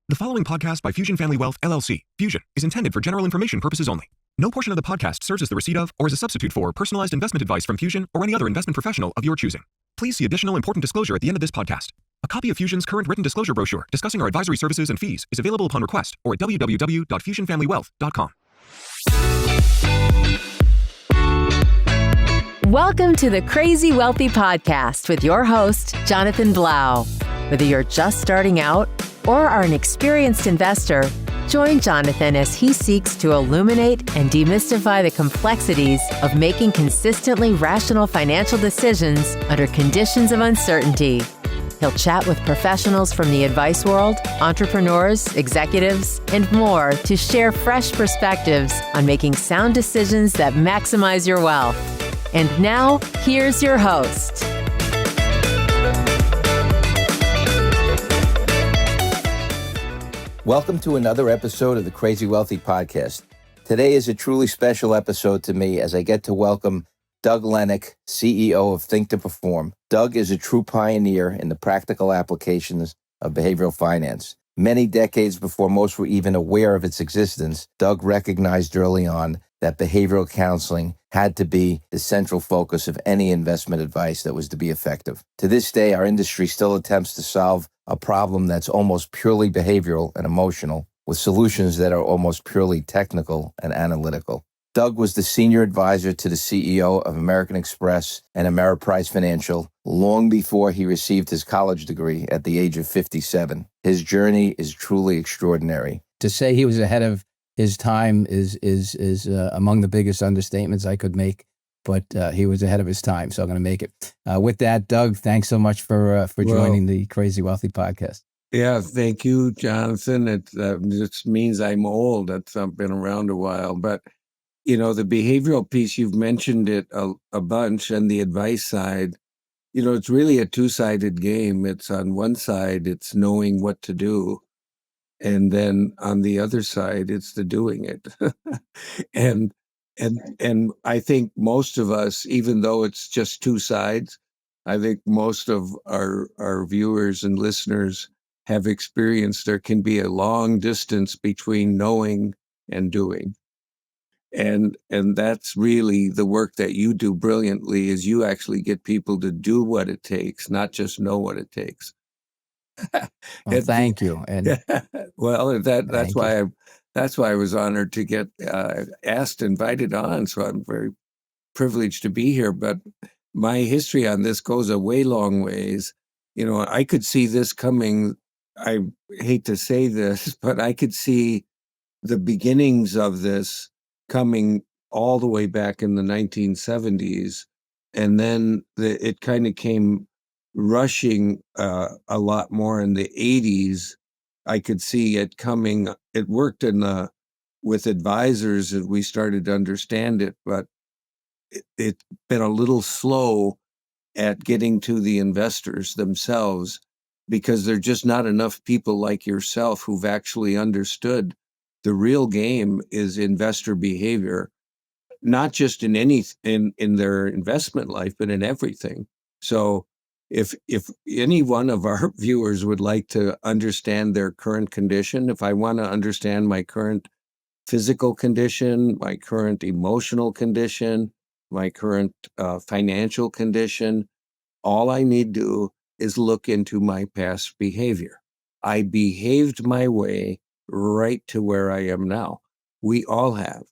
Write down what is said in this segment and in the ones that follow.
The following podcast by Fusion Family Wealth, LLC, Fusion, is intended for general information purposes only. No portion of the podcast serves as the receipt of or as a substitute for personalized investment advice from Fusion or any other investment professional of your choosing. Please see additional important disclosure at the end of this podcast. A copy of Fusion's current written disclosure brochure discussing our advisory services and fees is available upon request or at www.fusionfamilywealth.com. Welcome to the Crazy Wealthy Podcast with your host, Jonathan Blau. Whether you're just starting out or are an experienced investor, join Jonathan as he seeks to illuminate and demystify the complexities of making consistently rational financial decisions under conditions of uncertainty. He'll chat with professionals from the advice world, entrepreneurs, executives, and more to share fresh perspectives on making sound decisions that maximize your wealth. And now, here's your host. Welcome to another episode of the Crazy Wealthy Podcast. Today is a truly special episode to me as I get to welcome Doug Lennick, CEO of think2perform. Doug is a true pioneer in the practical applications of behavioral finance. Many decades before most were even aware of its existence, Doug recognized early on that behavioral counseling had to be the central focus of any investment advice that was to be effective. To this day, our industry still attempts to solve a problem that's almost purely behavioral and emotional, with solutions that are almost purely technical and analytical. Doug was the senior advisor to the CEO of American Express and Ameriprise Financial long before he received his college degree at the age of 57. His journey is truly extraordinary. To say he was ahead of his time is among the biggest understatements I could make, but he was ahead of his time, so I'm going to make it. With that, Doug, thanks so much for joining the Crazy Wealthy Podcast. Yeah, thank you, Jonathan. It just means I'm old. I've been around a while, but you know, the behavioral piece, you've mentioned it a bunch, and the advice side, you know, it's really a two-sided game. It's on one side, it's knowing what to do. And then on the other side, it's the doing it. and I think most of us, even though it's just two sides, I think most of our viewers and listeners have experienced there can be a long distance between knowing and doing. And that's really the work that you do brilliantly, is you actually get people to do what it takes, not just know what it takes. Well, thank you. And well, that's why I was honored to get invited on. So I'm very privileged to be here. But my history on this goes a way long ways. You know, I could see this coming. I hate to say this, but I could see the beginnings of this coming all the way back in the 1970s. And then it kind of came rushing a lot more in the 80s. I could see it coming. It worked with advisors, and we started to understand it, but it's been a little slow at getting to the investors themselves, because there are just not enough people like yourself who've actually understood the real game is investor behavior, not just in their investment life, but in everything. So if any one of our viewers would like to understand their current condition, if I want to understand my current physical condition, my current emotional condition, my current financial condition, all I need to do is look into my past behavior. I behaved my way right to where I am now. We all have.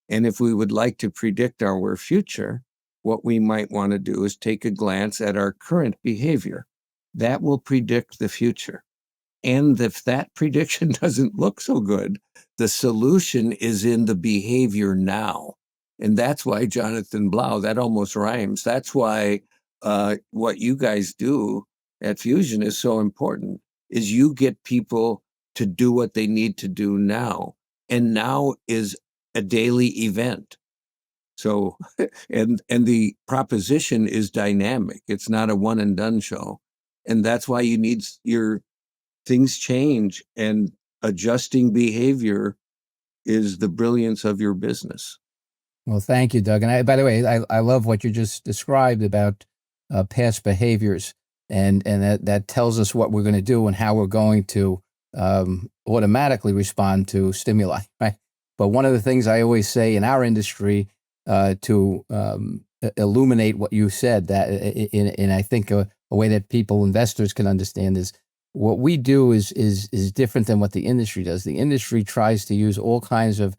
And if we would like to predict our future, what we might want to do is take a glance at our current behavior. That will predict the future. And if that prediction doesn't look so good, the solution is in the behavior now. And that's why, Jonathan Blau, that almost rhymes. That's why what you guys do at Fusion is so important, is you get people to do what they need to do now. And now is a daily event. So, and the proposition is dynamic. It's not a one and done show. And that's why you need your things change, and adjusting behavior is the brilliance of your business. well, thank you, Doug. And by the way, I love what you just described about past behaviors, and that tells us what we're going to do and how we're going to automatically respond to stimuli, right? But one of the things I always say in our industry to illuminate what you said, that in I think a way that investors can understand is what we do is different than what the industry does. The industry tries to use all kinds of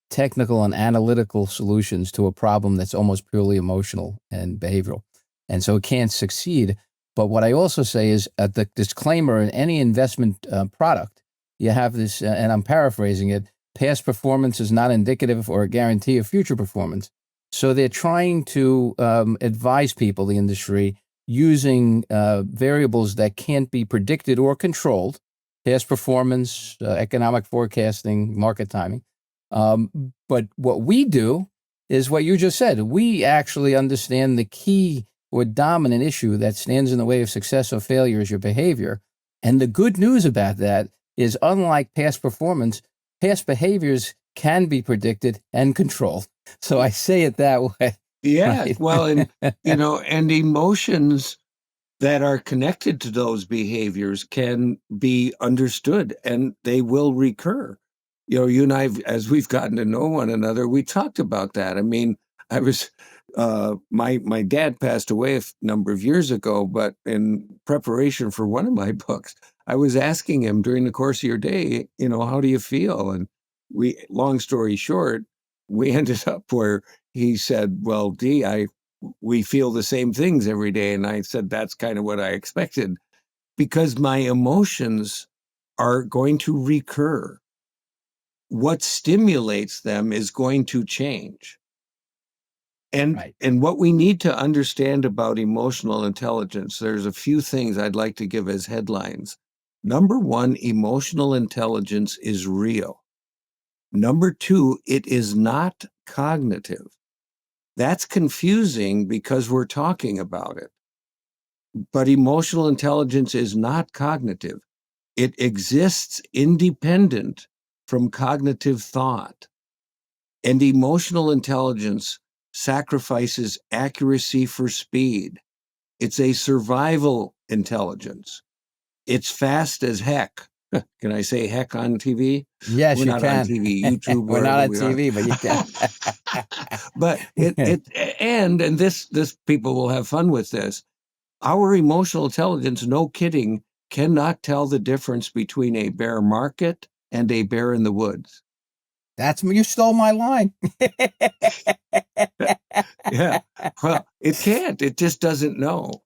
technical and analytical solutions to a problem that's almost purely emotional and behavioral, and so it can't succeed. But what I also say is the disclaimer in any investment product, you have this, and I'm paraphrasing it, past performance is not indicative or a guarantee of future performance. So they're trying to advise people, the industry, using variables that can't be predicted or controlled, past performance, economic forecasting, market timing. But what we do is what you just said. We actually understand the key or dominant issue that stands in the way of success or failure is your behavior. And the good news about that is, unlike past performance, past behaviors can be predicted and controlled. So I say it that way. Yeah. Right? Well, and, and emotions that are connected to those behaviors can be understood, and they will recur. You and I, as we've gotten to know one another, we talked about that. I mean, I was, my dad passed away a number of years ago, but in preparation for one of my books, I was asking him during the course of your day, how do you feel? And long story short, we ended up where he said, well, we feel the same things every day. And I said, that's kind of what I expected, because my emotions are going to recur. What stimulates them is going to change. And Right. and what we need to understand about emotional intelligence, there's a few things I'd like to give as headlines. Number one, emotional intelligence is real. Number two, it is not cognitive. That's confusing because we're talking about it. But emotional intelligence is not cognitive. It exists independent from cognitive thought. And emotional intelligence sacrifices accuracy for speed. It's a survival intelligence. It's fast as heck. Can I say heck on TV? Yes, We're you not on can. TV, YouTube, We're not wherever on we are. TV, but you can. But and this people will have fun with this. Our emotional intelligence, no kidding, cannot tell the difference between a bear market and a bear in the woods. You stole my line. Yeah. Well, it can't. It just doesn't know.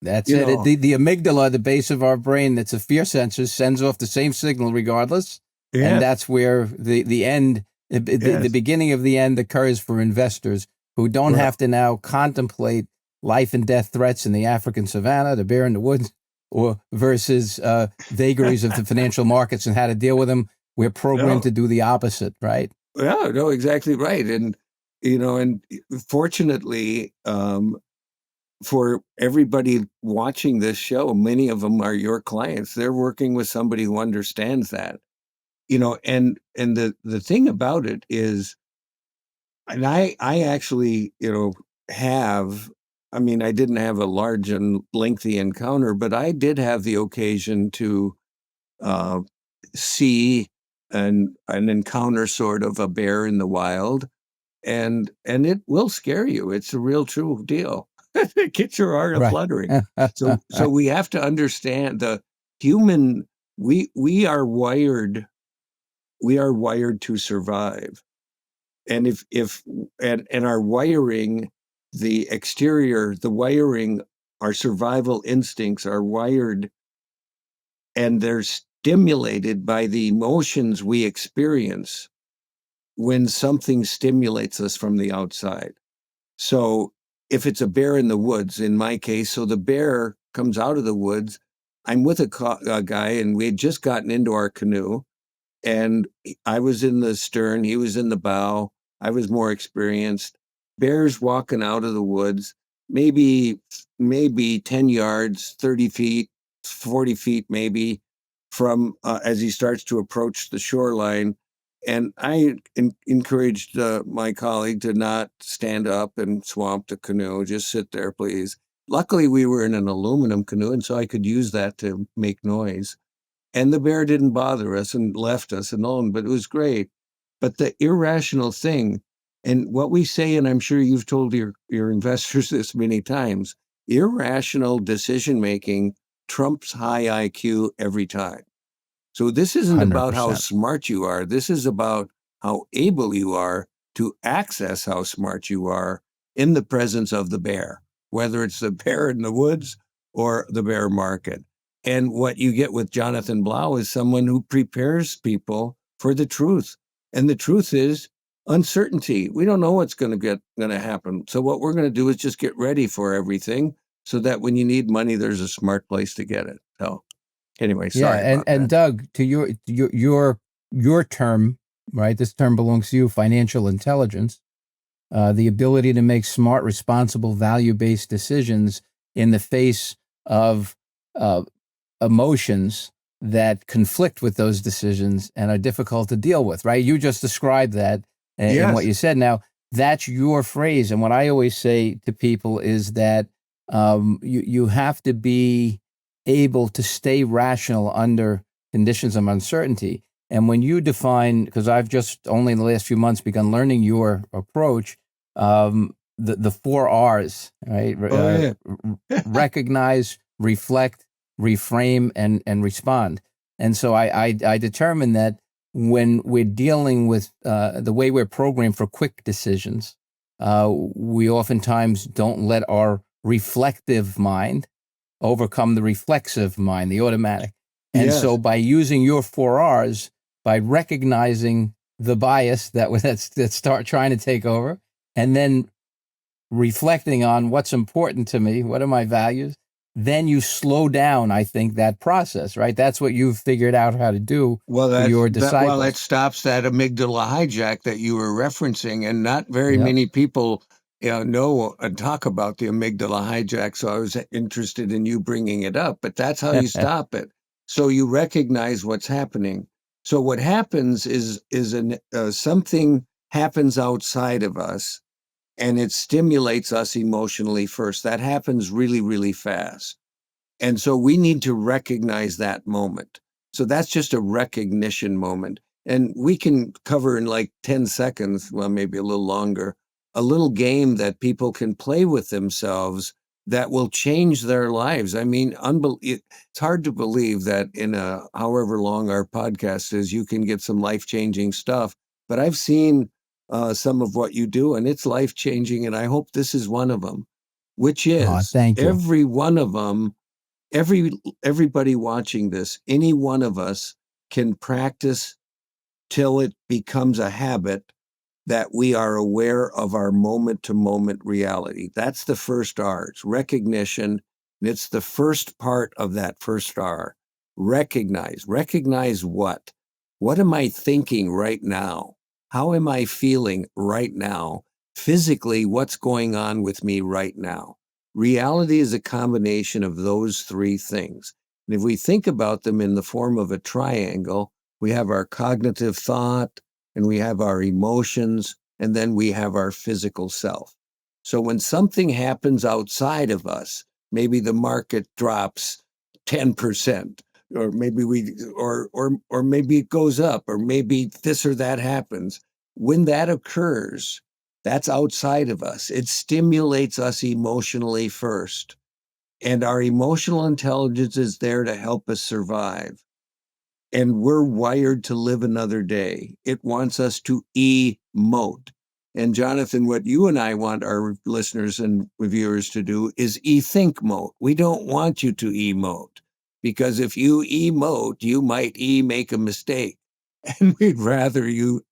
That's it. The amygdala, the base of our brain, that's a fear sensor, sends off the same signal regardless. Yeah. And that's where the end, the beginning of the end occurs for investors who don't have to now contemplate life and death threats in the African savannah, the bear in the woods, or versus vagaries of the financial markets and how to deal with them. We're programmed to do the opposite, right? Yeah, no, exactly right. And, and fortunately, for everybody watching this show, many of them are your clients. They're working with somebody who understands that, and the thing about it is, and I actually, I didn't have a large and lengthy encounter, but I did have the occasion to see an encounter sort of a bear in the wild, and it will scare you. It's a real true deal. It gets your heart a fluttering. So we have to understand the human. We are wired to survive, and if our wiring, the exterior, the wiring, our survival instincts are wired, and they're stimulated by the emotions we experience when something stimulates us from the outside. So if it's a bear in the woods, in my case, so the bear comes out of the woods, I'm with a guy, and we had just gotten into our canoe, and I was in the stern, he was in the bow, I was more experienced. Bear's walking out of the woods, maybe 10 yards, 30 feet, 40 feet maybe, from as he starts to approach the shoreline. And I encouraged my colleague to not stand up and swamp the canoe, just sit there, please. Luckily, we were in an aluminum canoe, and so I could use that to make noise. And the bear didn't bother us and left us alone, but it was great. But the irrational thing, and what we say, and I'm sure you've told your investors this many times, irrational decision-making trumps high IQ every time. So this isn't about how 100%. smart you are. This is about how able you are to access how smart you are in the presence of the bear, whether it's the bear in the woods or the bear market. And what you get with Jonathan Blau is someone who prepares people for the truth. And the truth is uncertainty. We don't know what's going to happen. So what we're going to do is just get ready for everything so that when you need money, there's a smart place to get it. So anyway, sorry about and that. Doug, to your term, right? This term belongs to you, financial intelligence, the ability to make smart, responsible, value-based decisions in the face of emotions that conflict with those decisions and are difficult to deal with, right? You just described that in what Yes. you said. Now, that's your phrase. And what I always say to people is that you have to be able to stay rational under conditions of uncertainty. And when you define, because I've just only in the last few months begun learning your approach, the 4 R's, right? Oh, yeah. Recognize, reflect, reframe, and respond. And so I determined that when we're dealing with the way we're programmed for quick decisions, we oftentimes don't let our reflective mind overcome the reflexive mind, the automatic. And Yes. so by using your 4 R's, by recognizing the bias that start trying to take over, and then reflecting on what's important to me, what are my values, then you slow down, I think, that process, right? That's what you've figured out how to do for your disciples. It stops that amygdala hijack that you were referencing, and not very Yep. many people know and talk about the amygdala hijack. So I was interested in you bringing it up, but that's how you stop it. So you recognize what's happening. So what happens is something happens outside of us, and it stimulates us emotionally first. That happens really, really fast. And so we need to recognize that moment. So that's just a recognition moment. And we can cover in like 10 seconds, well, maybe a little longer, a little game that people can play with themselves that will change their lives. I mean, it's hard to believe that in however long our podcast is, you can get some life-changing stuff. But I've seen some of what you do, and it's life-changing, and I hope this is one of them, which is Thank you. every one of them. Everybody watching this, any one of us can practice till it becomes a habit that we are aware of our moment-to-moment reality. That's the first R. It's recognition, and it's the first part of that first R. Recognize. Recognize what? What am I thinking right now? How am I feeling right now? Physically, what's going on with me right now? Reality is a combination of those three things. And if we think about them in the form of a triangle, we have our cognitive thought, and we have our emotions, and then we have our physical self. So when something happens outside of us, maybe the market drops 10%, or maybe or maybe it goes up, or maybe this or that happens. When that occurs, that's outside of us. It stimulates us emotionally first. And our emotional intelligence is there to help us survive. And we're wired to live another day. It wants us to emote. And Jonathan, what you and I want our listeners and viewers to do is think mode. We don't want you to emote, because if you emote, you might make a mistake. And we'd rather you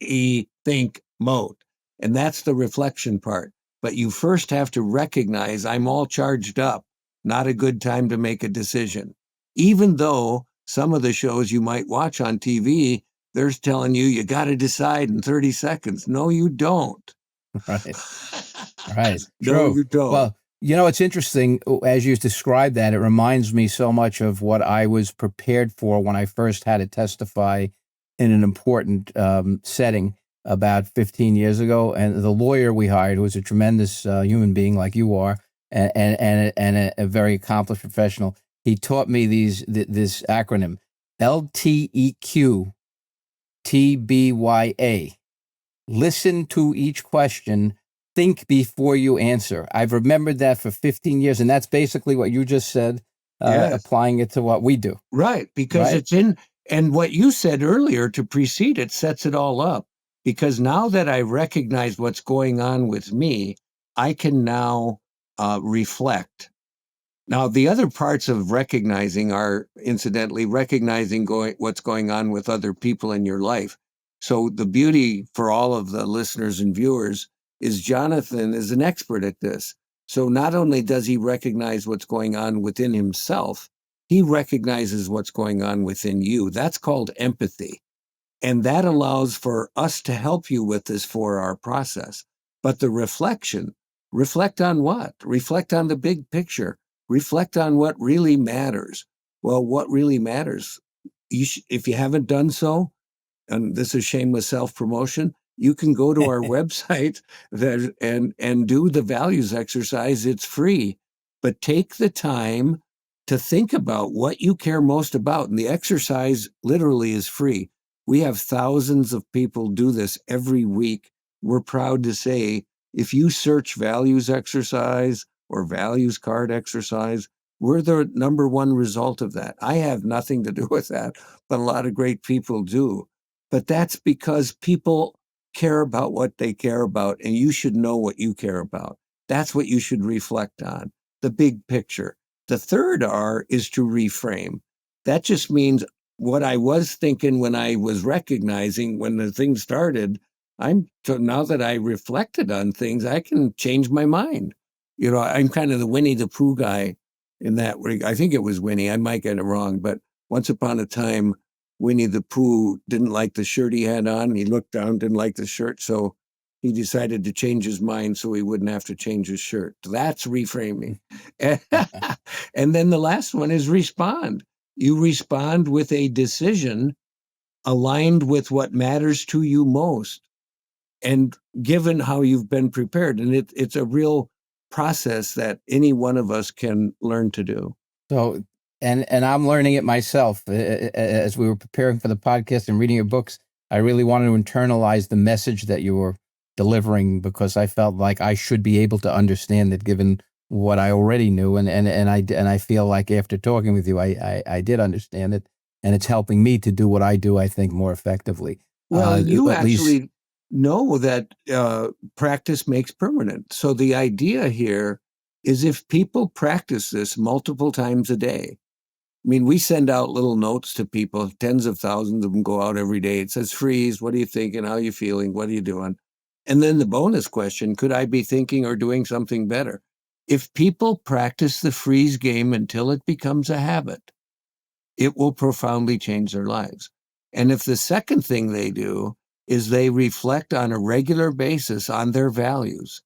think mode. And that's the reflection part. But you first have to recognize, I'm all charged up. Not a good time to make a decision. Even though some of the shows you might watch on TV, they're telling you got to decide in 30 seconds. No, you don't. Right. Right. No, True. you don't. Well, it's interesting as you describe that. It reminds me so much of what I was prepared for when I first had to testify in an important setting about 15 years ago. And the lawyer we hired, who was a tremendous human being like you are, and a very accomplished professional, he taught me this acronym, LTEQTBYA. Listen to each question. Think before you answer. I've remembered that for 15 years, and that's basically what you just said, Yes. applying it to what we do. Right, because it's in, and what you said earlier to precede it sets it all up. Because now that I recognize what's going on with me, I can now reflect. Now, the other parts of recognizing are, incidentally, recognizing what's going on with other people in your life. So the beauty for all of the listeners and viewers is Jonathan is an expert at this. So not only does he recognize what's going on within himself, he recognizes what's going on within you. That's called empathy. And that allows for us to help you with this 4R process. But the reflect on what? Reflect on the big picture. Reflect on what really matters. Well, what really matters? If you haven't done so, and this is shameless self-promotion, you can go to our website and do the values exercise. It's free. But take the time to think about what you care most about. And the exercise literally is free. We have thousands of people do this every week. We're proud to say, if you search values exercise or values card exercise, we're the number one result of that. I have nothing to do with that, but a lot of great people do. But that's because people care about what they care about, and you should know what you care about. That's what you should reflect on, the big picture. The third R is to reframe. That just means what I was thinking when I was recognizing when the thing started. Now that I reflected on things, I can change my mind. You know, I'm kind of the Winnie the Pooh guy in that. I think it was Winnie. I might get it wrong, but once upon a time, Winnie the Pooh didn't like the shirt he had on. He looked down, didn't like the shirt, so he decided to change his mind so he wouldn't have to change his shirt. That's reframing. And then the last one is respond. You respond with a decision aligned with what matters to you most, and given how you've been prepared. And it's a real process that any one of us can learn to do. So, and I'm learning it myself. As we were preparing for the podcast and reading your books, I really wanted to internalize the message that you were delivering, because I felt like I should be able to understand it given what I already knew. And I feel like after talking with you, I did understand it, and it's helping me to do what I do, I think, more effectively. Well, you actually know that practice makes permanent. So the idea here is if people practice this multiple times a day. I mean, we send out little notes to people, tens of thousands of them go out every day. It says, freeze, what are you thinking? How are you feeling? What are you doing? And then the bonus question, could I be thinking or doing something better? If people practice the freeze game until it becomes a habit, it will profoundly change their lives. And if the second thing they do is they reflect on a regular basis on their values,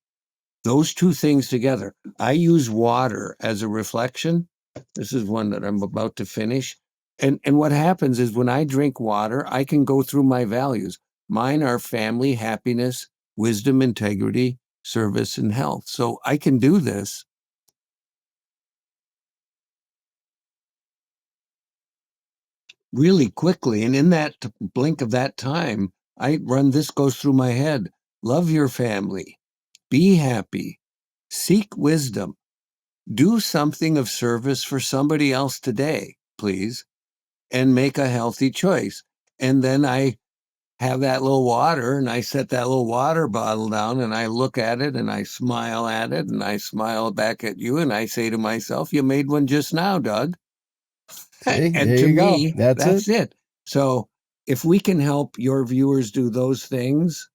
those two things together. I use water as a reflection. This is one that I'm about to finish. And what happens is when I drink water, I can go through my values. Mine are family, happiness, wisdom, integrity, service, and health. So I can do this really quickly. And in that blink of that time, this goes through my head. Love your family. Be happy. Seek wisdom. Do something of service for somebody else today, please, and make a healthy choice. And then I have that little water, and I set that little water bottle down, and I look at it, and I smile at it, and I smile back at you, and I say to myself, you made one just now, Doug. See, And there to you go. me, That's it. So if we can help your viewers do those things,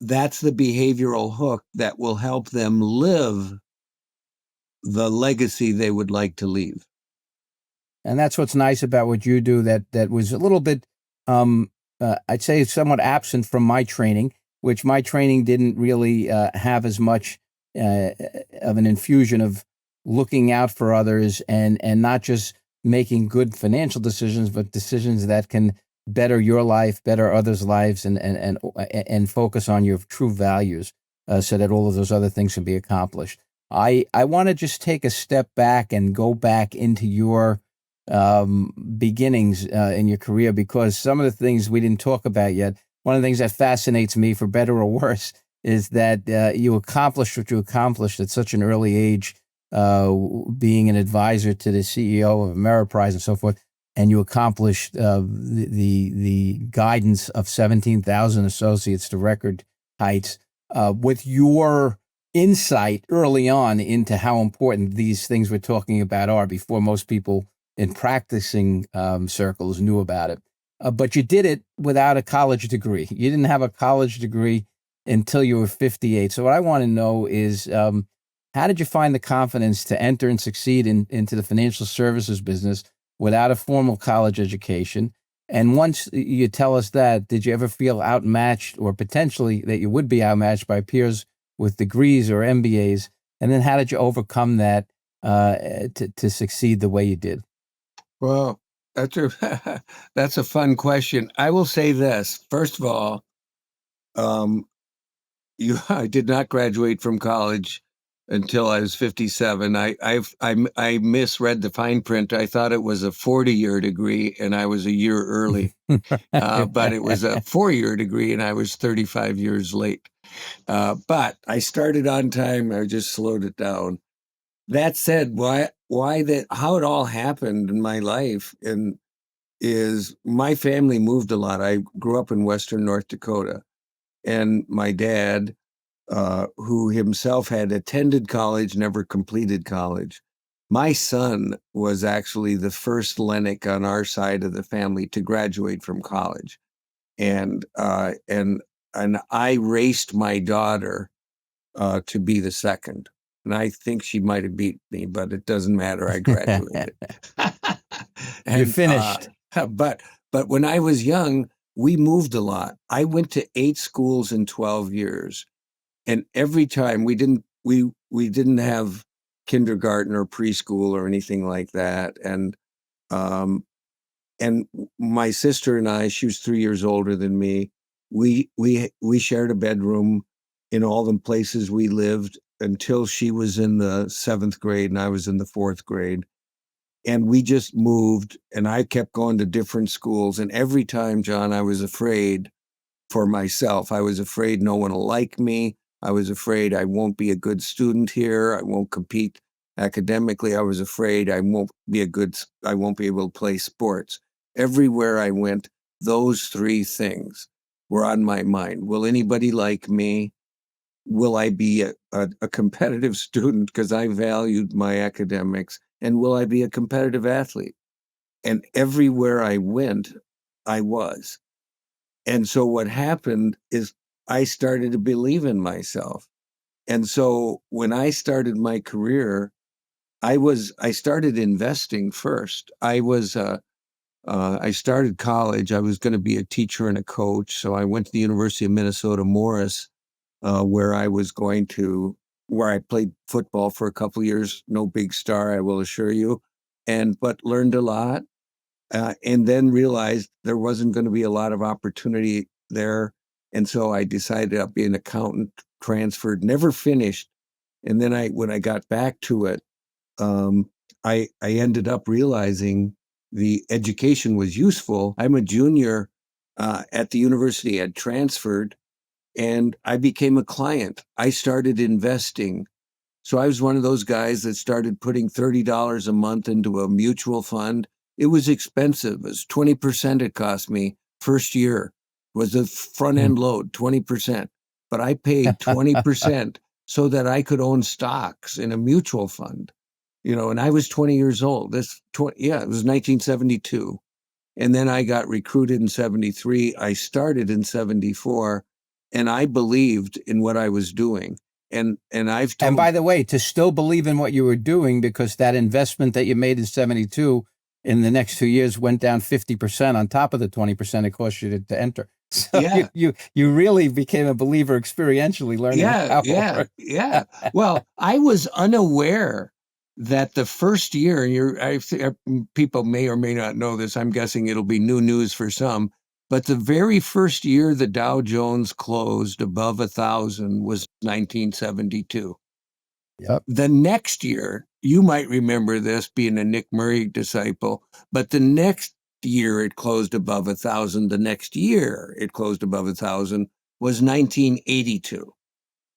that's the behavioral hook that will help them live the legacy they would like to leave. And that's what's nice about what you do, that was a little bit, I'd say, somewhat absent from my training, which my training didn't really have as much of an infusion of looking out for others and not just making good financial decisions, but decisions that can better your life, better others' lives, and focus on your true values, so that all of those other things can be accomplished. I want to just take a step back and go back into your beginnings in your career, because some of the things we didn't talk about yet, one of the things that fascinates me, for better or worse, is that you accomplished what you accomplished at such an early age, being an advisor to the CEO of Ameriprise and so forth, and you accomplished the guidance of 17,000 associates to record heights with your insight early on into how important these things we're talking about are, before most people in practicing circles knew about it. But you did it without a college degree. You didn't have a college degree until you were 58. So what I want to know is, how did you find the confidence to enter and succeed into the financial services business without a formal college education? And once you tell us that, did you ever feel outmatched, or potentially that you would be outmatched by peers with degrees or MBAs? And then how did you overcome that to succeed the way you did? Well, that's a fun question. I will say this. First of all, I did not graduate from college until I was 57. I misread the fine print. I thought it was a 40-year degree, and I was a year early. But it was a 4-year degree, and I was 35 years late. But I started on time. I just slowed it down. That said, how it all happened in my life is my family moved a lot. I grew up in Western North Dakota, and my dad, who himself had attended college, never completed college. My son was actually the first Lennick on our side of the family to graduate from college. And I raced my daughter to be the second. And I think she might have beat me, but it doesn't matter. I graduated. You finished. But when I was young, we moved a lot. I went to 8 schools in 12 years. And every time we didn't have kindergarten or preschool or anything like that. And my sister and I, she was 3 years older than me. We shared a bedroom in all the places we lived until she was in the 7th grade and I was in the 4th grade. And we just moved, and I kept going to different schools. And every time, John, I was afraid for myself. I was afraid no one will like me. I was afraid I won't be a good student here. I won't compete academically. I was afraid I won't be able to play sports. Everywhere I went, those 3 things were on my mind. Will anybody like me? Will I be a competitive student because I valued my academics? And will I be a competitive athlete? And everywhere I went, I was. And so what happened is I started to believe in myself. And so when I started my career, I started investing first. I started college. I was going to be a teacher and a coach. So I went to the University of Minnesota Morris, where I played football for a couple of years. No big star, I will assure you, but learned a lot. And then realized there wasn't going to be a lot of opportunity there. And so I decided I'd be an accountant, transferred, never finished. And then when I got back to it, I ended up realizing the education was useful. I'm a junior at the university. I'd transferred, and I became a client. I started investing. So I was one of those guys that started putting $30 a month into a mutual fund. It was expensive. It was 20% it cost me first year. Was a front end load, 20%. But I paid 20% so that I could own stocks in a mutual fund. And I was 20 years old. It was 1972. And then I got recruited in 73. I started in 74, and I believed in what I was doing. And by the way, to still believe in what you were doing, because that investment that you made in 72 in the next 2 years went down 50% on top of the 20% it cost you to enter. So yeah. you really became a believer experientially learning. Yeah. Well, I was unaware that the first year, people may or may not know this, I'm guessing it'll be new news for some, but the very first year the Dow Jones closed above 1,000 was 1972. Yep. The next year, you might remember this being a Nick Murray disciple, but the next year it closed above 1,000. The next year it closed above 1,000 was 1982.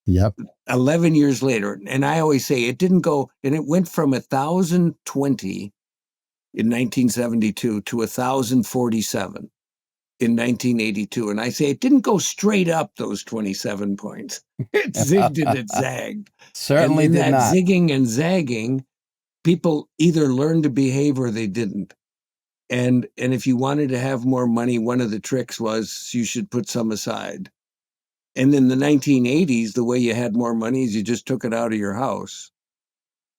Yep. 11 years later. And I always say it didn't go, and it went from 1,020 in 1972 to 1,047 in 1982. And I say it didn't go straight up those 27 points. It zigged and it zagged. Certainly and in did that not. zigging and zagging, people either learned to behave or they didn't. And if you wanted to have more money, one of the tricks was you should put some aside. And in the 1980s, the way you had more money is you just took it out of your house.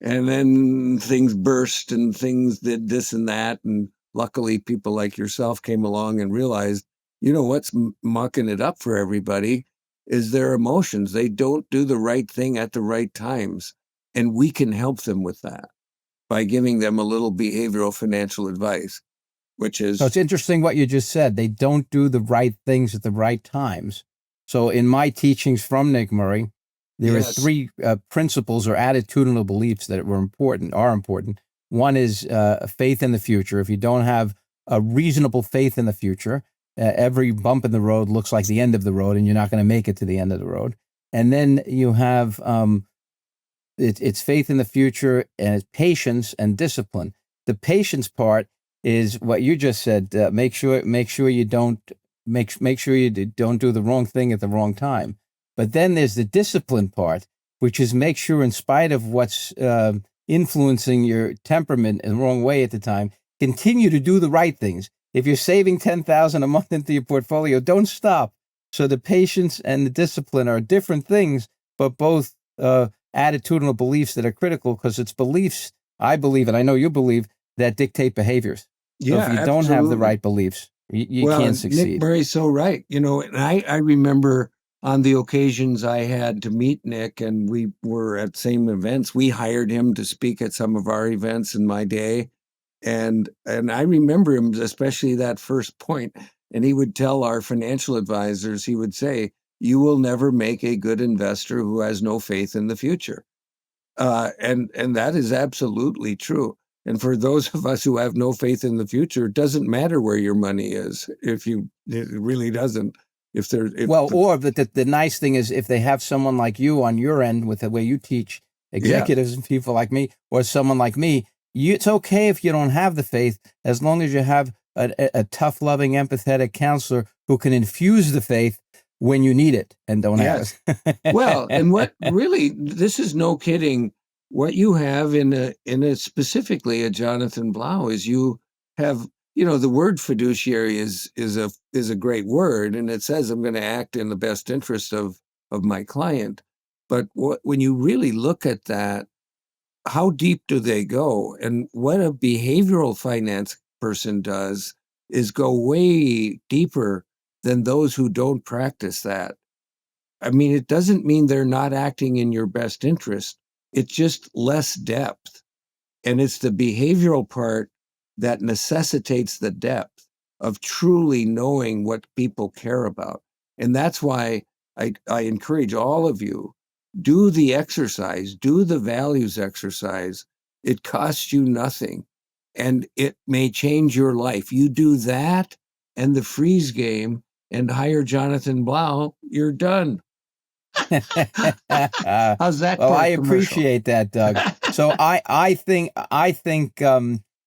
And then things burst and things did this and that. And luckily, people like yourself came along and realized, you know, what's mucking it up for everybody is their emotions. They don't do the right thing at the right times. And we can help them with that by giving them a little behavioral financial advice, which is... So it's interesting what you just said. They don't do the right things at the right times. So in my teachings from Nick Murray, there are three principles or attitudinal beliefs that are important. One is faith in the future. If you don't have a reasonable faith in the future, every bump in the road looks like the end of the road, and you're not going to make it to the end of the road. And then you have it's faith in the future, and it's patience and discipline. The patience part is what you just said. Make sure you don't do the wrong thing at the wrong time. But then there's the discipline part, which is make sure, in spite of what's influencing your temperament in the wrong way at the time, continue to do the right things. If you're saving $10,000 a month into your portfolio, don't stop. So the patience and the discipline are different things, but both attitudinal beliefs that are critical, because it's beliefs, I believe, and I know you believe, that dictate behaviors. So if you don't have the right beliefs, you can't succeed. Nick Murray's so right. You know, and I remember on the occasions I had to meet Nick, and we were at same events, we hired him to speak at some of our events in my day. And I remember him, especially that first point, and he would tell our financial advisors, he would say, you will never make a good investor who has no faith in the future. And that is absolutely true. And for those of us who have no faith in the future, it doesn't matter where your money is. It really doesn't. The nice thing is, if they have someone like you on your end with the way you teach executives and people like me, or someone like me, it's okay if you don't have the faith, as long as you have a tough, loving, empathetic counselor who can infuse the faith when you need it and don't have it. Well, and what really, this is no kidding. What you have in a specifically a Jonathan Blau is you have, you know, the word fiduciary is a great word, and it says I'm going to act in the best interest of my client. But when you really look at that, how deep do they go? And what a behavioral finance person does is go way deeper than those who don't practice that. I mean, it doesn't mean they're not acting in your best interest. It's just less depth. And it's the behavioral part that necessitates the depth of truly knowing what people care about. And that's why I encourage all of you, do the exercise, do the values exercise. It costs you nothing, and it may change your life. You do that and the freeze game and hire Jonathan Blau, you're done. How's that? Well, I appreciate that, Doug. So I think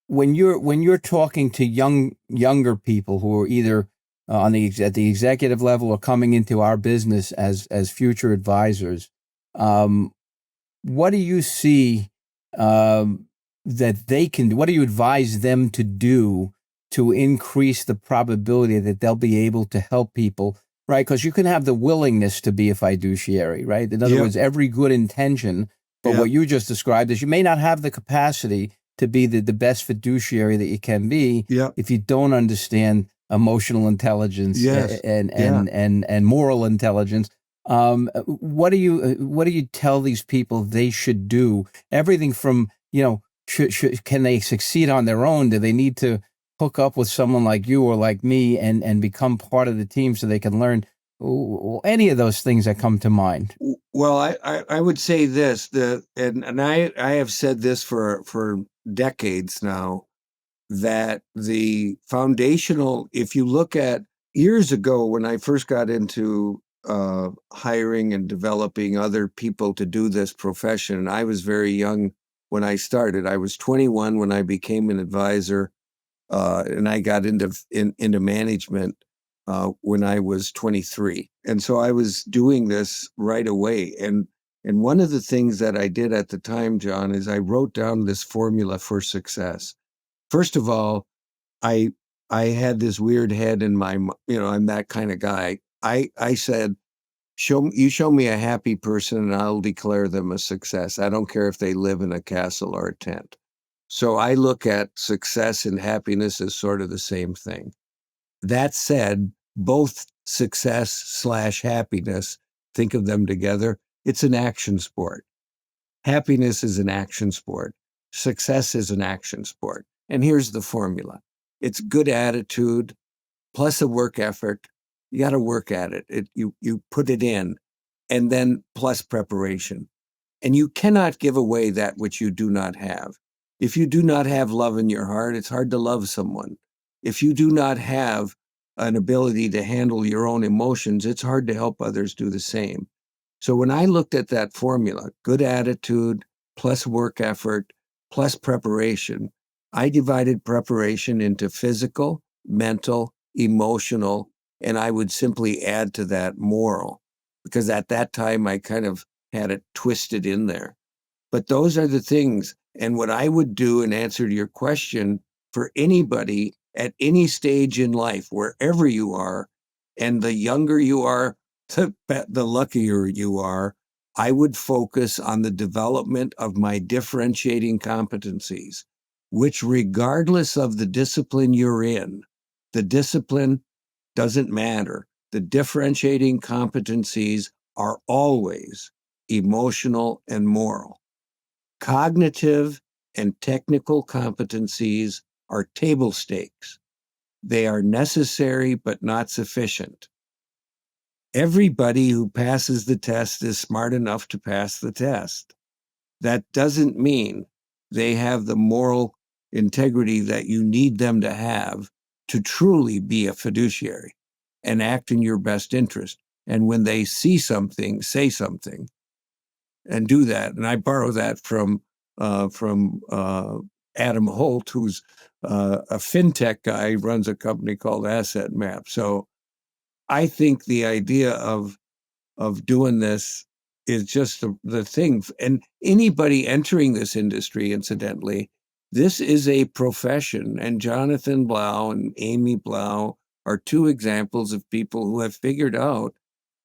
when you're talking to younger people who are either at the executive level or coming into our business as future advisors, what do you see that they can do? What do you advise them to do to increase the probability that they'll be able to help people? Right, because you can have the willingness to be a fiduciary, right? In other words, every good intention, but what you just described is you may not have the capacity to be the best fiduciary that you can be if you don't understand emotional intelligence and moral intelligence. What do you tell these people they should do? Everything from, you know, can they succeed on their own? Do they need to hook up with someone like you or like me and become part of the team so they can learn any of those things that come to mind? Well, I would say this, and I have said this for decades now, that the foundational, if you look at years ago when I first got into hiring and developing other people to do this profession, I was very young when I started. I was 21 when I became an advisor, and I got into management when I was 23. And so I was doing this right away. And one of the things that I did at the time, John, is I wrote down this formula for success. First of all, I I had this weird head in my, I'm that kind of guy. I said, show me a happy person and I'll declare them a success. I don't care if they live in a castle or a tent. So I look at success and happiness as sort of the same thing. That said, both success/happiness, think of them together, it's an action sport. Happiness is an action sport. Success is an action sport. And here's the formula. It's good attitude plus a work effort. You got to work at it. You put it in, and then plus preparation. And you cannot give away that which you do not have. If you do not have love in your heart, it's hard to love someone. If you do not have an ability to handle your own emotions, it's hard to help others do the same. So when I looked at that formula, good attitude plus work effort plus preparation, I divided preparation into physical, mental, emotional, and I would simply add to that moral, because at that time I kind of had it twisted in there. But those are the things. And what I would do in answer to your question, for anybody at any stage in life, wherever you are, and the younger you are, the luckier you are, I would focus on the development of my differentiating competencies, which, regardless of the discipline you're in, the discipline doesn't matter. The differentiating competencies are always emotional and moral. Cognitive and technical competencies are table stakes. They are necessary but not sufficient. Everybody who passes the test is smart enough to pass the test. That doesn't mean they have the moral integrity that you need them to have to truly be a fiduciary and act in your best interest. And when they see something, say something and do that. And I borrow that from Adam Holt, who's a fintech guy, runs a company called Asset Map. So I think the idea of doing this is just the thing. And anybody entering this industry, incidentally, this is a profession. And Jonathan Blau and Amy Blau are two examples of people who have figured out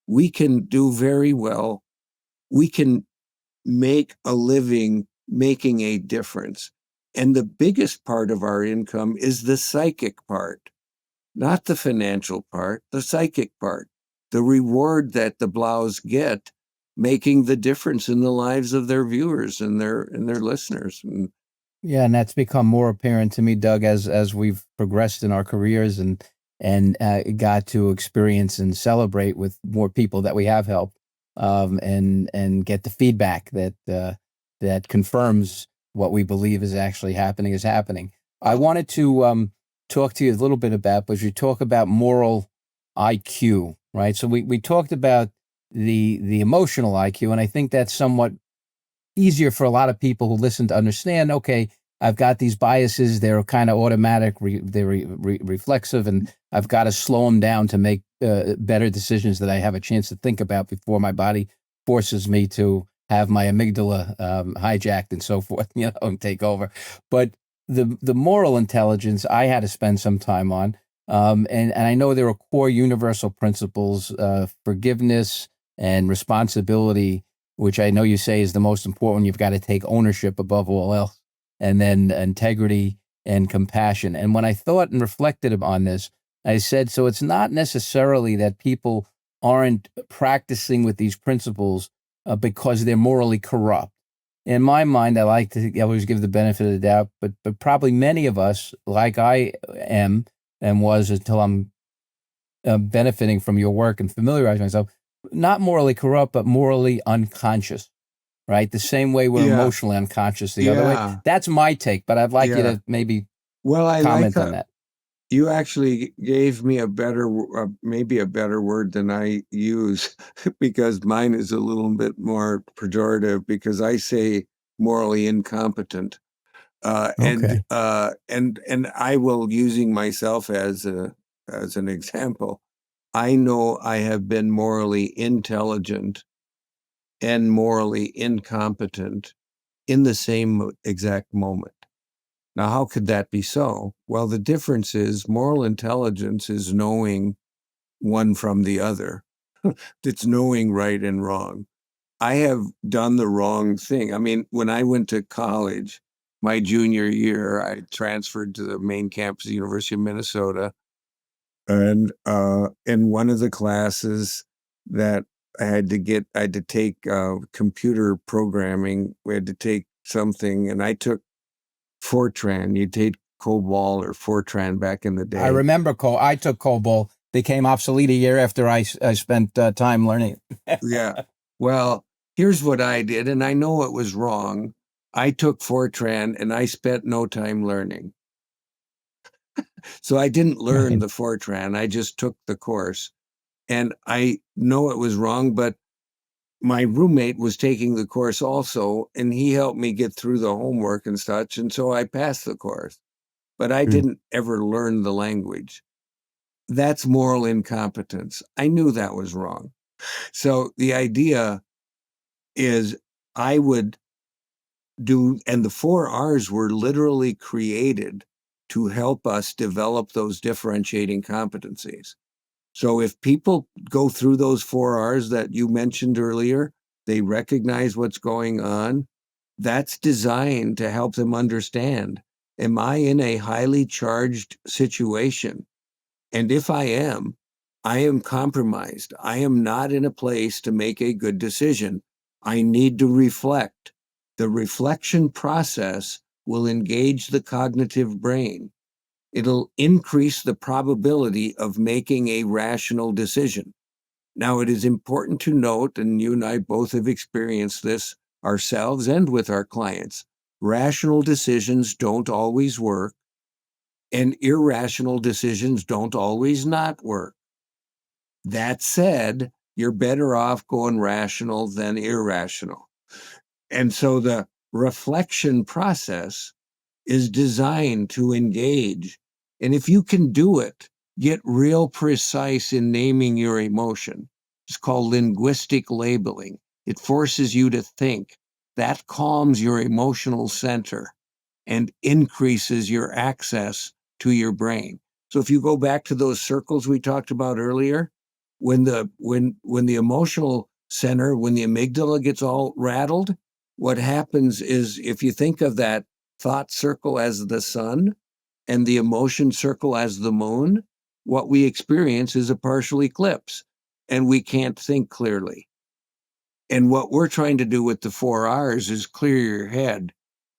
we can do very well. We can make a living making a difference. And the biggest part of our income is the psychic part, not the financial part, the psychic part, the reward that the Blaus get, making the difference in the lives of their viewers and their listeners. Yeah, and that's become more apparent to me, Doug, as we've progressed in our careers and got to experience and celebrate with more people that we have helped, and get the feedback that confirms what we believe is actually happening is happening. I wanted to talk to you a little bit about, because you talk about moral IQ, right? So we talked about the emotional IQ, and I think that's somewhat easier for a lot of people who listen to understand. Okay, I've got these biases; they're kind of automatic, they're reflexive, and I've got to slow them down to make better decisions that I have a chance to think about before my body forces me to have my amygdala hijacked and so forth, and take over. But the moral intelligence I had to spend some time on, and I know there are core universal principles, forgiveness and responsibility, which I know you say is the most important. You've got to take ownership above all else, and then integrity and compassion. And when I thought and reflected on this, I said, so it's not necessarily that people aren't practicing with these principles because they're morally corrupt. In my mind, I like to always give the benefit of the doubt, but probably many of us, like I am and was until I'm benefiting from your work and familiarizing myself, not morally corrupt, but morally unconscious, right? The same way we're emotionally unconscious the other way. That's my take, but I'd like you to maybe comment on that. You actually gave me maybe a better word than I use, because mine is a little bit more pejorative, because I say morally incompetent. And I will, using myself as an example, I know I have been morally intelligent and morally incompetent in the same exact moment. Now, how could that be so? Well, the difference is moral intelligence is knowing one from the other. It's knowing right and wrong. I have done the wrong thing. I mean, when I went to college, my junior year, I transferred to the main campus of the University of Minnesota. And in one of the classes that I had to take computer programming. We had to take something, and I took Fortran. You take COBOL or Fortran back in the day. I remember I took COBOL. Became obsolete a year after I spent time learning it. Yeah. Well, here's what I did, and I know it was wrong. I took Fortran, and I spent no time learning. So I didn't learn the Fortran. I just took the course. And I know it was wrong, but my roommate was taking the course also, and he helped me get through the homework and such. And so I passed the course, but I didn't ever learn the language. That's moral incompetence. I knew that was wrong. So the idea is I would do, and the 4 R's were literally created to help us develop those differentiating competencies. So if people go through those 4 R's that you mentioned earlier, they recognize what's going on. That's designed to help them understand, am I in a highly charged situation? And if I am compromised. I am not in a place to make a good decision. I need to reflect. The reflection process will engage the cognitive brain. It'll increase the probability of making a rational decision. Now, it is important to note, and you and I both have experienced this ourselves and with our clients, rational decisions don't always work, and irrational decisions don't always not work. That said, you're better off going rational than irrational. And so the reflection process is designed to engage. And if you can do it, get real precise in naming your emotion. It's called linguistic labeling. It forces you to think. That calms your emotional center and increases your access to your brain. So if you go back to those circles we talked about earlier, when the emotional center, when the amygdala gets all rattled, what happens is, if you think of that thought circle as the sun and the emotion circle as the moon, what we experience is a partial eclipse, and we can't think clearly. And what we're trying to do with the 4 R's is clear your head.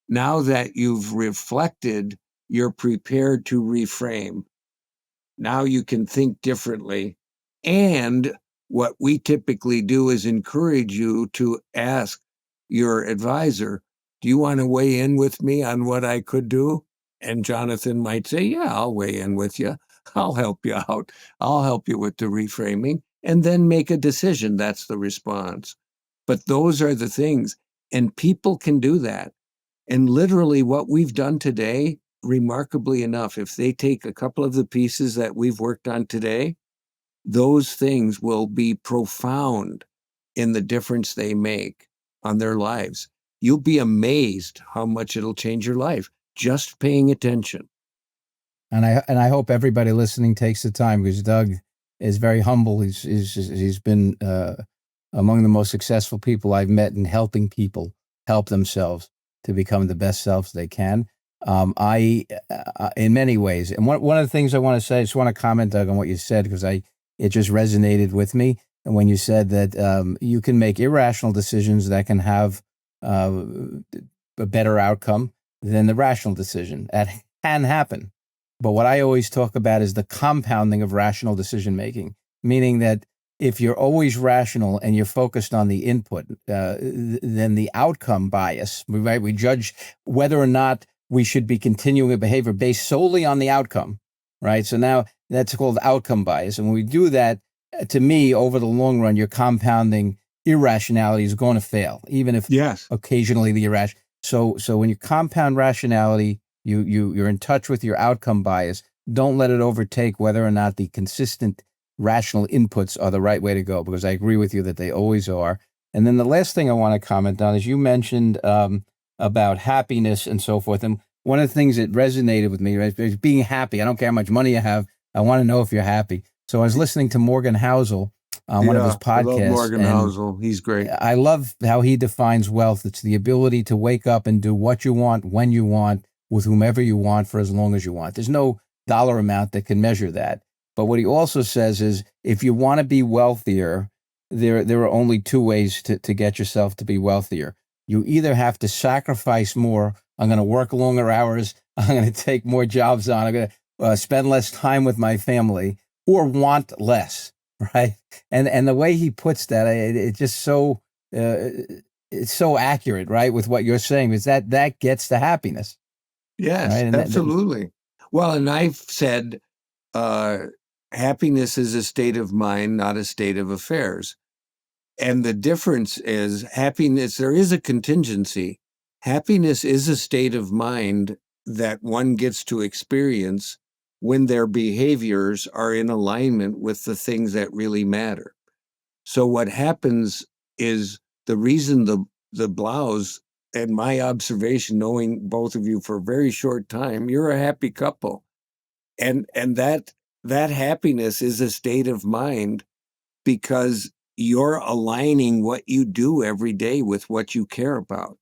Now that you've reflected, you're prepared to reframe. Now you can think differently. And what we typically do is encourage you to ask your advisor, do you want to weigh in with me on what I could do? And Jonathan might say, yeah, I'll weigh in with you. I'll help you out. I'll help you with the reframing, and then make a decision. That's the response. But those are the things, and people can do that. And literally what we've done today, remarkably enough, if they take a couple of the pieces that we've worked on today, those things will be profound in the difference they make on their lives. You'll be amazed how much it'll change your life, just paying attention. And I hope everybody listening takes the time, because Doug is very humble. He's been among the most successful people I've met in helping people help themselves to become the best selves they can. In many ways, and one of the things I want to say, I just want to comment, Doug, on what you said, because it just resonated with me. And when you said that you can make irrational decisions that can have a better outcome than the rational decision, that can happen. But what I always talk about is the compounding of rational decision making, meaning that if you're always rational and you're focused on the input, then the outcome bias, right? We judge whether or not we should be continuing a behavior based solely on the outcome, right? So now that's called outcome bias. And when we do that, to me, over the long run, you're compounding irrationality is going to fail, even if occasionally the irrational. So when you compound rationality, you're in touch with your outcome bias. Don't let it overtake whether or not the consistent rational inputs are the right way to go, because I agree with you that they always are. And then the last thing I want to comment on is you mentioned about happiness and so forth. And one of the things that resonated with me is being happy. I don't care how much money you have. I want to know if you're happy. So I was listening to Morgan Housel on one of his podcasts. I love Morgan Housel. He's great. I love how he defines wealth. It's the ability to wake up and do what you want, when you want, with whomever you want, for as long as you want. There's no dollar amount that can measure that. But what he also says is, if you want to be wealthier, there are only two ways to get yourself to be wealthier. You either have to sacrifice more. I'm going to work longer hours. I'm going to take more jobs on. I'm going to spend less time with my family, or want less, right? And the way he puts that, it's just so it's so accurate, right, with what you're saying, is that gets to happiness. Yes, right? absolutely. Well, and I've said happiness is a state of mind, not a state of affairs. And the difference is happiness, there is a contingency. Happiness is a state of mind that one gets to experience when their behaviors are in alignment with the things that really matter. So what happens is, the reason the Blaus, and my observation, knowing both of you for a very short time, you're a happy couple. And that happiness is a state of mind because you're aligning what you do every day with what you care about.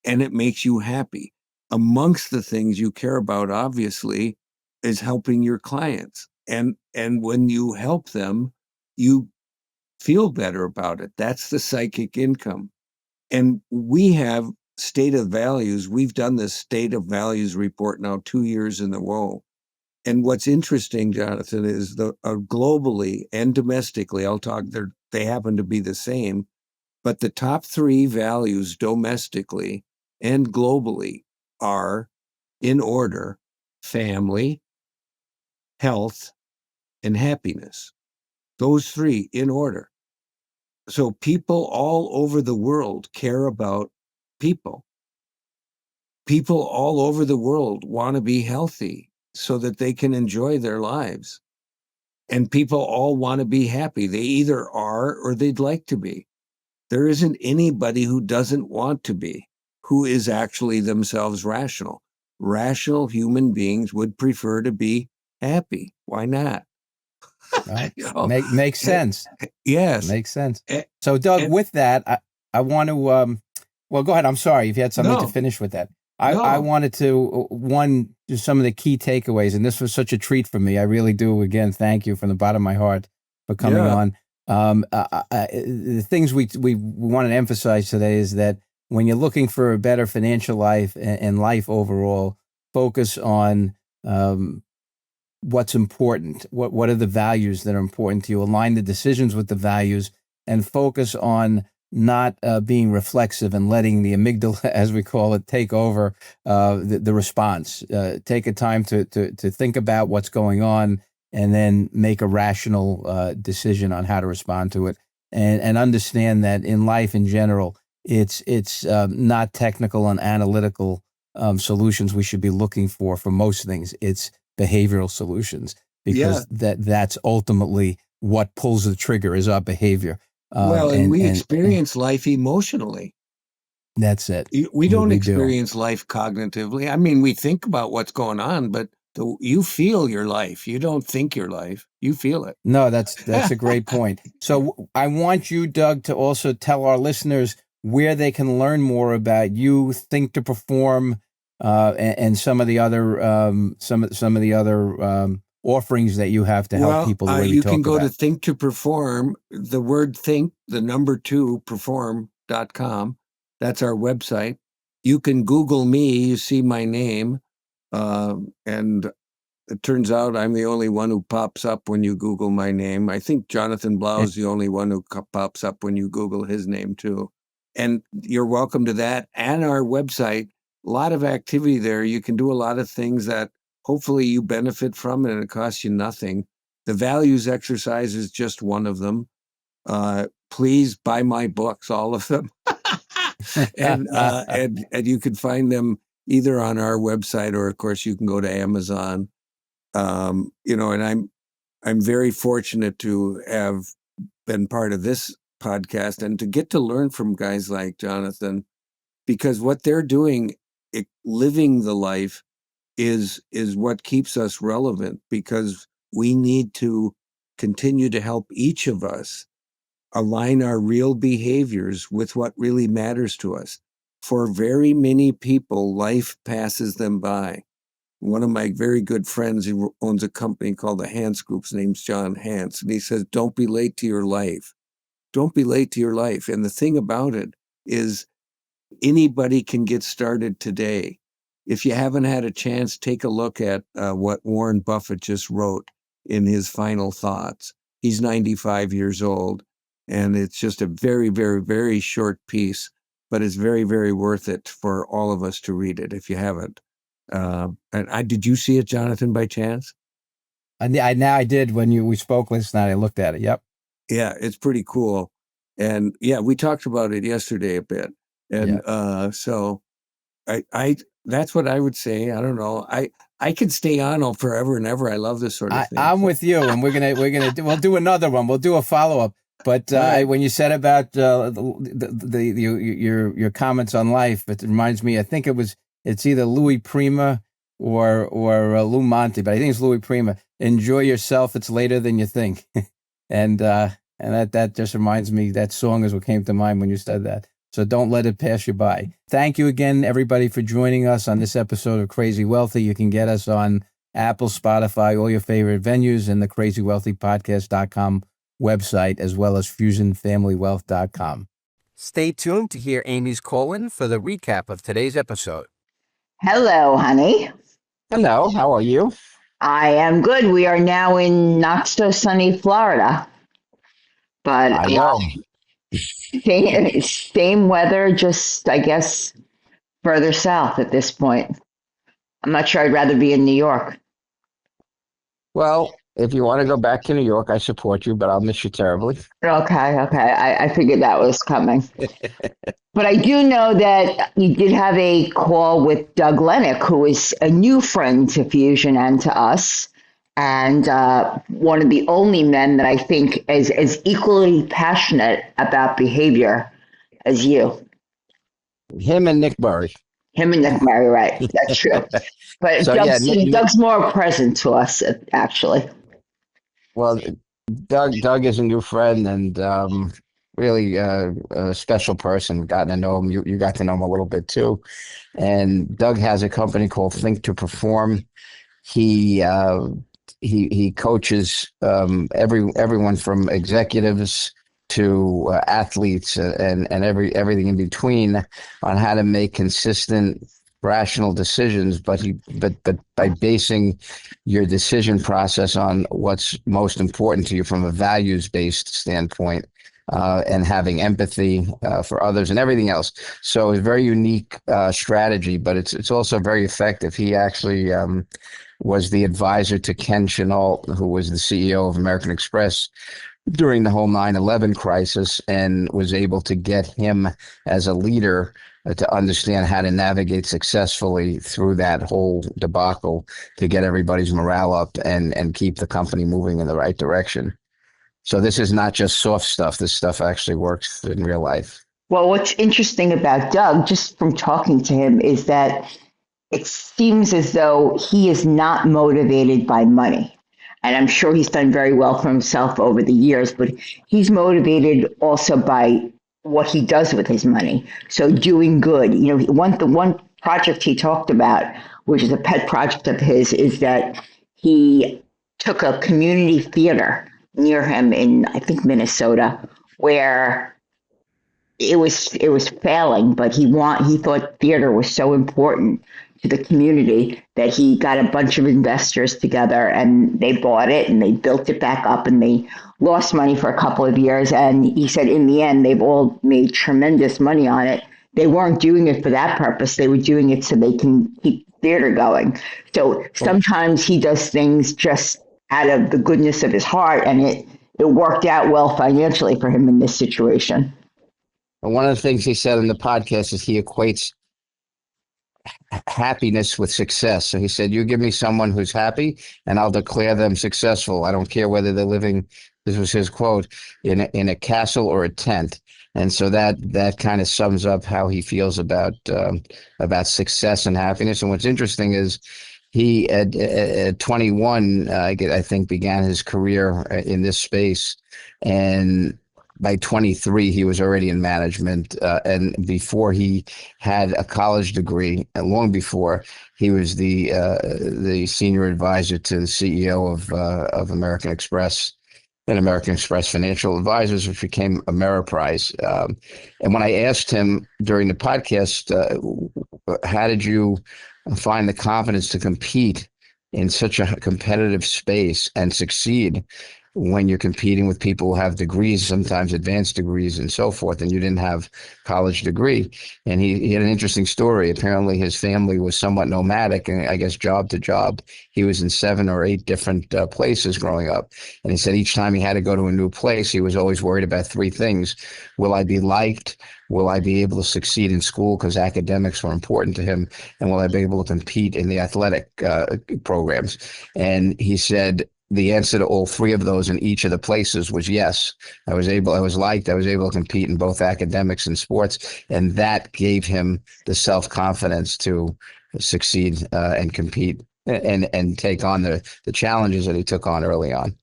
And it makes you happy. Amongst the things you care about, obviously, is helping your clients. And when you help them, you feel better about it. That's the psychic income. And we have state of values. We've done this state of values report now 2 years in a row. And what's interesting, Jonathan, is globally and domestically, they happen to be the same, but the top 3 values domestically and globally are, in order, family, health, and happiness. Those 3 in order. So people all over the world care about people. People all over the world want to be healthy so that they can enjoy their lives. And people all want to be happy. They either are or they'd like to be. There isn't anybody who doesn't want to be, who is actually themselves rational. Rational human beings would prefer to be happy. Why not? Right. Makes sense. Yes. Makes sense. So, Doug, with that, I want to, well, go ahead. I'm sorry if you had something to finish with that. I wanted to, just some of the key takeaways, and this was such a treat for me. I really do, again, thank you from the bottom of my heart for coming on. The things we want to emphasize today is that when you're looking for a better financial life and life overall, focus on what's important. What are the values that are important to you? Align the decisions with the values, and focus on not being reflexive and letting the amygdala, as we call it, take over the response. Take a time to think about what's going on, and then make a rational decision on how to respond to it. And understand that in life in general, it's not technical and analytical solutions we should be looking for most things. It's behavioral solutions, because that's ultimately what pulls the trigger, is our behavior. And we experience life emotionally. That's it. We don't experience life cognitively. I mean, we think about what's going on, but you feel your life. You don't think your life. You feel it. No, that's a great point. So I want you, Doug, to also tell our listeners where they can learn more about you, Think to Perform, and some of the other offerings that you have to help people. The way you talk can go about. to Think to Perform. The word think, the number 2, perform.com. That's our website. You can Google me. You see my name, and it turns out I'm the only one who pops up when you Google my name. I think Jonathan Blau is the only one who pops up when you Google his name too. And you're welcome to that. And our website, a lot of activity there. You can do a lot of things that hopefully you benefit from, and it costs you nothing. The values exercise is just one of them. Please buy my books, all of them. and you can find them either on our website, or of course you can go to Amazon. And I'm very fortunate to have been part of this podcast and to get to learn from guys like Jonathan, because what they're doing, living the life, is what keeps us relevant, because we need to continue to help each of us align our real behaviors with what really matters to us. For very many people, life passes them by. One of my very good friends, who owns a company called the Hans Group, his name's John Hans, and he says, don't be late to your life. Don't be late to your life. And the thing about it is, anybody can get started today. If you haven't had a chance, take a look at what Warren Buffett just wrote in his final thoughts. He's 95 years old, and it's just a very, very, very short piece, but it's very, very worth it for all of us to read it if you haven't. Did you see it, Jonathan, by chance? I did when we spoke last night. I looked at it. Yep. Yeah, it's pretty cool. And yeah, we talked about it yesterday a bit. And so I that's what I would say. I don't know. I could stay on forever and ever. I love this sort of thing. I'm with you, and we'll do another one. We'll do a follow-up. But right. When you said about your comments on life, it reminds me. I think it's either Louis Prima or Lou Monte, but I think it's Louis Prima. Enjoy yourself. It's later than you think. and that just reminds me, that song is what came to mind when you said that. So don't let it pass you by. Thank you again, everybody, for joining us on this episode of Crazy Wealthy. You can get us on Apple, Spotify, all your favorite venues, and the crazywealthypodcast.com website, as well as fusionfamilywealth.com. Stay tuned to hear Amy's call-in for the recap of today's episode. Hello, honey. Hello, how are you? I am good. We are now in not so sunny Florida, but I know. Same weather, just I guess further south at this point. I'm not sure I'd rather be in New York. Well, if you want to go back to New York, I support you, but I'll miss you terribly. Okay. I figured that was coming. But I do know that you did have a call with Doug Lennick, who is a new friend to Fusion and to us, and one of the only men that I think is equally passionate about behavior as you. Him and Nick Murray. Right. That's true. But so, Doug's more present to us, actually. Well, Doug is a new friend, and really a special person. Gotten to know him. You got to know him a little bit too. And Doug has a company called Think2perform. He coaches everyone from executives to athletes and everything in between on how to make consistent, rational decisions, but by basing your decision process on what's most important to you from a values-based standpoint, and having empathy for others and everything else. So it's a very unique strategy, but it's also very effective. He actually was the advisor to Ken Chenault, who was the CEO of American Express during the whole 9/11 crisis, and was able to get him as a leader to understand how to navigate successfully through that whole debacle to get everybody's morale up and keep the company moving in the right direction. So this is not just soft stuff. This stuff actually works in real life. Well, what's interesting about Doug, just from talking to him, is that it seems as though he is not motivated by money. And I'm sure he's done very well for himself over the years, but he's motivated also by what he does with his money. So doing good. You know, the one project he talked about, which is a pet project of his, is that he took a community theater near him in, I think, Minnesota, where it was failing, but he thought theater was so important to the community that he got a bunch of investors together and they bought it and they built it back up and they lost money for a couple of years. And he said in the end, they've all made tremendous money on it. They weren't doing it for that purpose. They were doing it so they can keep theater going. So sometimes he does things just out of the goodness of his heart, and it worked out well financially for him in this situation. And one of the things he said in the podcast is he equates happiness with success. So he said, you give me someone who's happy and I'll declare them successful. I don't care whether they're living, this was his quote, in a castle or a tent. And so that kind of sums up how he feels about success and happiness. And what's interesting is he at 21, I think, began his career in this space. And by 23, he was already in management. And before he had a college degree, and long before, he was the senior advisor to the CEO of American Express and American Express Financial Advisors, which became Ameriprise. And when I asked him during the podcast, how did you find the confidence to compete in such a competitive space and succeed when you're competing with people who have degrees, sometimes advanced degrees and so forth, and you didn't have college degree? And he had an interesting story. Apparently his family was somewhat nomadic, and I guess job to job, he was in 7 or 8 different places growing up. And he said each time he had to go to a new place, he was always worried about 3 things. Will I be liked? Will I be able to succeed in school, because academics were important to him? And will I be able to compete in the athletic programs? And he said the answer to all 3 of those in each of the places was yes. I was liked, I was able to compete in both academics and sports. And that gave him the self-confidence to succeed and compete and take on the challenges that he took on early on.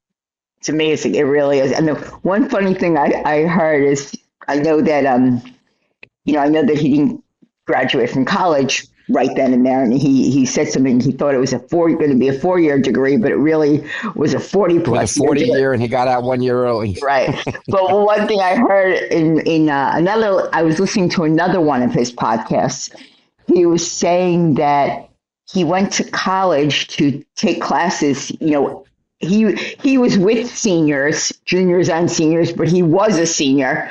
It's amazing. It really is. And the one funny thing I heard is, I know that, I know that he didn't graduate from college right then and there. And he said something, he thought it was going to be a 4-year degree, but it really was a 40 plus. It was a 40 year, and he got out 1 year early. Right. But one thing I heard in another, I was listening to another one of his podcasts. He was saying that he went to college to take classes. He was with seniors, juniors and seniors, but he was a senior,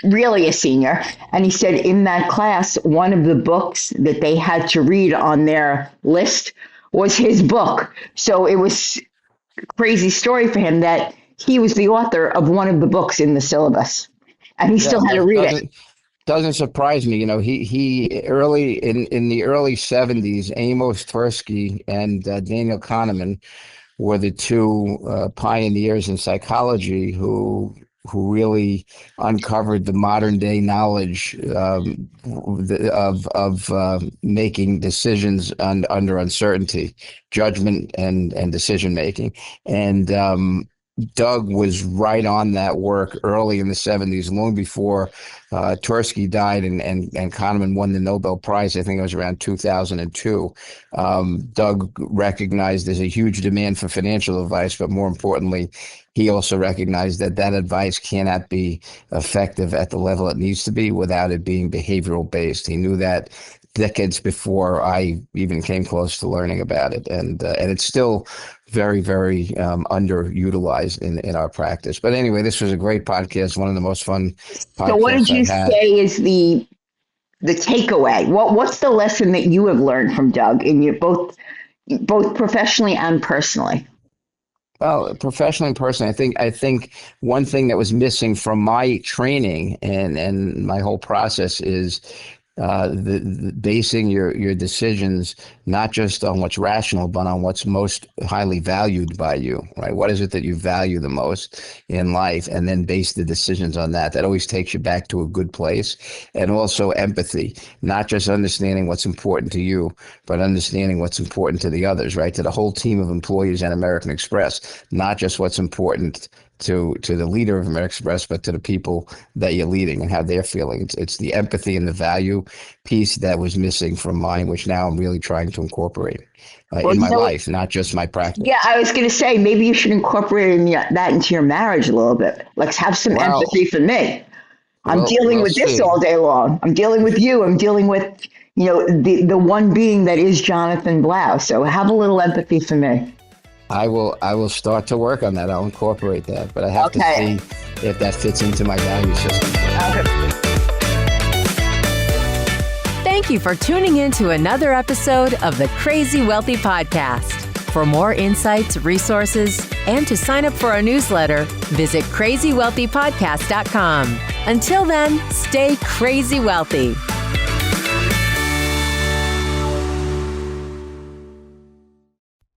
really a senior. And he said in that class, one of the books that they had to read on their list was his book. So it was a crazy story for him that he was the author of one of the books in the syllabus, and he still had to read it. Doesn't surprise me. He early in the early 70s, Amos Tversky and Daniel Kahneman were the 2 pioneers in psychology who really uncovered the modern day knowledge of making decisions under uncertainty, judgment and decision making. And Doug was right on that work early in the 70s, long before Tversky died and Kahneman won the Nobel Prize. I think it was around 2002. Doug recognized there's a huge demand for financial advice, but more importantly, he also recognized that advice cannot be effective at the level it needs to be without it being behavioral based. He knew that decades before I even came close to learning about it. And it's still very, very underutilized in our practice. But anyway, this was a great podcast, one of the most fun podcasts. So what did you say is the takeaway? What's the lesson that you have learned from Doug in your both professionally and personally? Well, professionally and personally, I think one thing that was missing from my training and my whole process is the basing your decisions not just on what's rational, but on what's most highly valued by you, right? What is it that you value the most in life, and then base the decisions on that. That always takes you back to a good place. And also empathy, not just understanding what's important to you, but understanding what's important to the others, right? To the whole team of employees at American Express, not just what's important to the leader of American Express, but to the people that you're leading and how they're feeling. It's the empathy and the value piece that was missing from mine, which now I'm really trying to incorporate in my life, not just my practice. Yeah, I was going to say, maybe you should incorporate that into your marriage a little bit. Like, have some empathy for me. I'm dealing with this all day long. I'm dealing with you. I'm dealing with, the one being that is Jonathan Blau. So have a little empathy for me. I will start to work on that. I'll incorporate that, but I have to see if that fits into my value system. Thank you for tuning in to another episode of the Crazy Wealthy Podcast. For more insights, resources, and to sign up for our newsletter, visit crazywealthypodcast.com. Until then, stay crazy wealthy.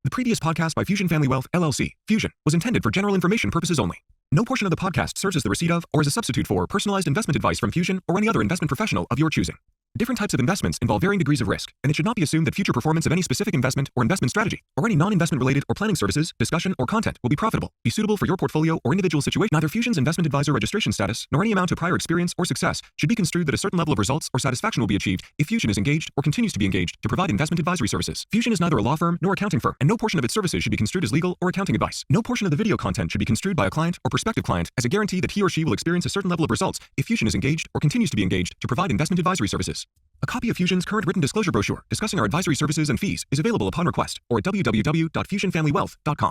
The previous podcast by Fusion Family Wealth, LLC, Fusion, was intended for general information purposes only. No portion of the podcast serves as the receipt of or as a substitute for personalized investment advice from Fusion or any other investment professional of your choosing. Different types of investments involve varying degrees of risk, and it should not be assumed that future performance of any specific investment or investment strategy, or any non-investment related or planning services, discussion, or content will be profitable, be suitable for your portfolio or individual situation. Neither Fusion's investment advisor registration status, nor any amount of prior experience or success should be construed that a certain level of results or satisfaction will be achieved if Fusion is engaged or continues to be engaged to provide investment advisory services. Fusion is neither a law firm nor accounting firm, and no portion of its services should be construed as legal or accounting advice. No portion of the video content should be construed by a client or prospective client as a guarantee that he or she will experience a certain level of results if Fusion is engaged or continues to be engaged to provide investment advisory services. A copy of Fusion's current written disclosure brochure discussing our advisory services and fees is available upon request or at www.fusionfamilywealth.com.